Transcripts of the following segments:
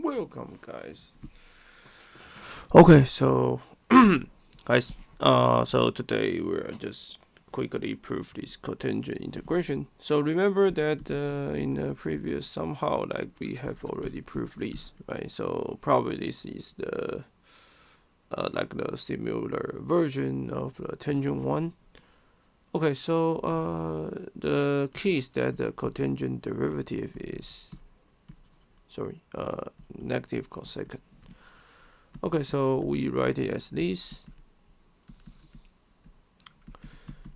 Welcome, guys. Okay, so guys, so today we're just quickly prove this cotangent integration. So remember that in the previous somehow like we have already proved this, right? So probably this is the like the similar version of the tangent one. Okay, so the key is that the cotangent derivative is negative cosecant. Okay, so we write it as this.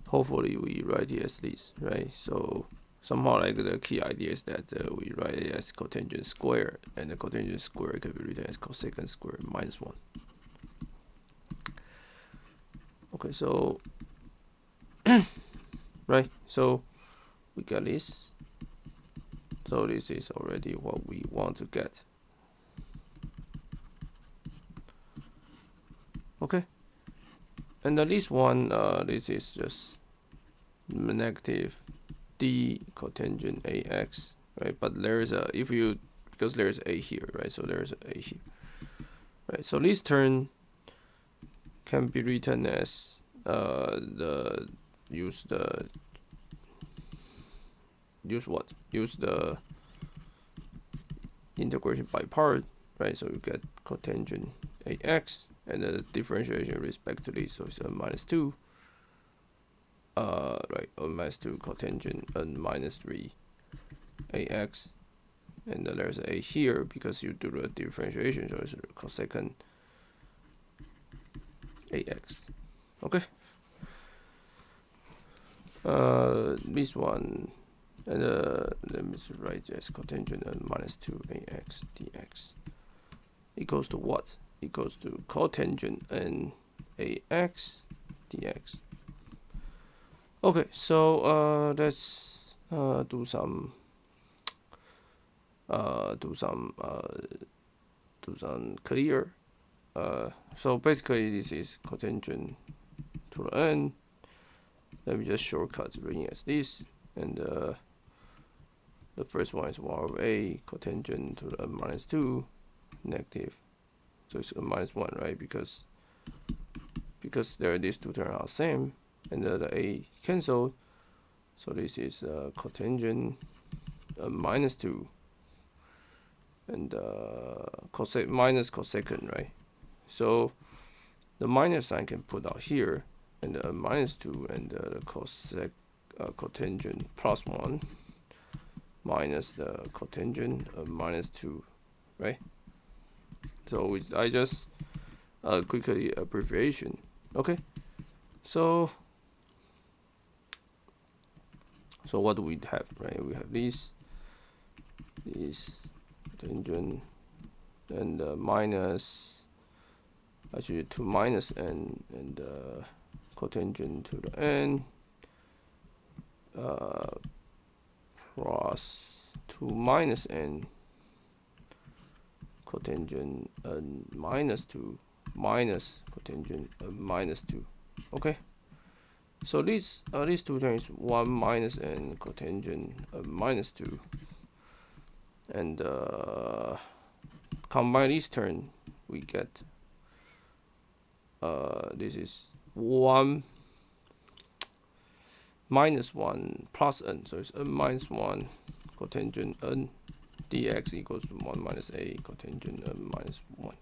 Hopefully we write it as this, right? So somehow like the key idea is that we write it as cotangent square, and the cotangent square can be written as cosecant square minus 1. Okay, so right, so we got this. So this is already what we want to get. Okay, and this one, this is just negative d cotangent ax, right? But there's a because there's a here, right? So there's a here, right? So this term can be written as use the integration by part, right? So you get cotangent ax and the differentiation respectively. So it's a minus 2. Right, minus 2 cotangent and minus 3 ax, and then there's a here because you do the differentiation, so it's cosecant ax. Okay. This one, and let me write as cotangent and minus 2 ax dx equals to what? Equals to cotangent and ax dx. Okay, so let's do some clear. So basically this is cotangent to the n. Let me just shortcut writing as this, and the first one is 1 over a cotangent to the minus 2 negative. So it's a minus 1, right? Because these two terms are same, and the a cancelled. So this is cotangent minus 2 and minus cosecant, right? So the minus sign can put out here, and the minus 2 and the cotangent plus 1 minus the cotangent minus 2, right? So I just quickly abbreviation. Okay, so what do we have, right? We have this cotangent and minus, actually 2 minus n, and cotangent to the n plus 2 minus n cotangent minus 2 minus cotangent minus 2. Okay, so these two terms, 1 minus n cotangent minus 2, and combine these terms, we get this is 1 minus 1 plus n, so it's n minus 1 cotangent n dx equals to 1 minus a cotangent n minus 1.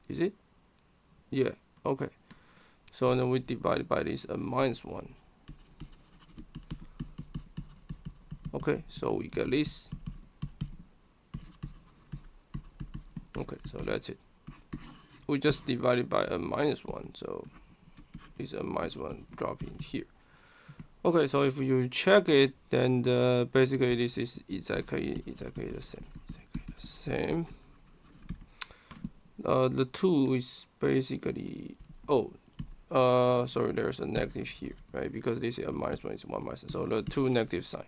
Is it? Yeah, okay. So then we divide by this minus 1. Okay, so we get this. Okay, so that's it. We just divided by minus 1, so this minus 1 drop in here. Okay, so if you check it, then basically this is exactly the same. The 2 is basically, sorry, there's a negative here, right? Because this is a minus 1 is 1 minus, so the 2 negative sign.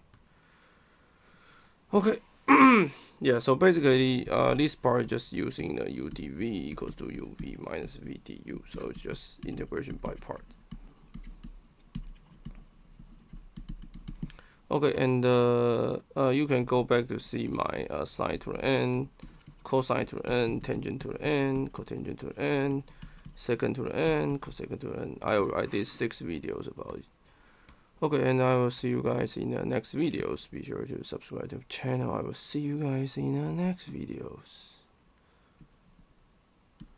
Okay, yeah, so basically this part is just using the udv equals to uv minus v du, so it's just integration by part. Okay, and you can go back to see my sine to the n, cosine to the n, tangent to the n, cotangent to the n, secant to the n, cosecant to the n. I did 6 videos about it. Okay, and I will see you guys in the next videos. Be sure to subscribe to the channel. I will see you guys in the next videos.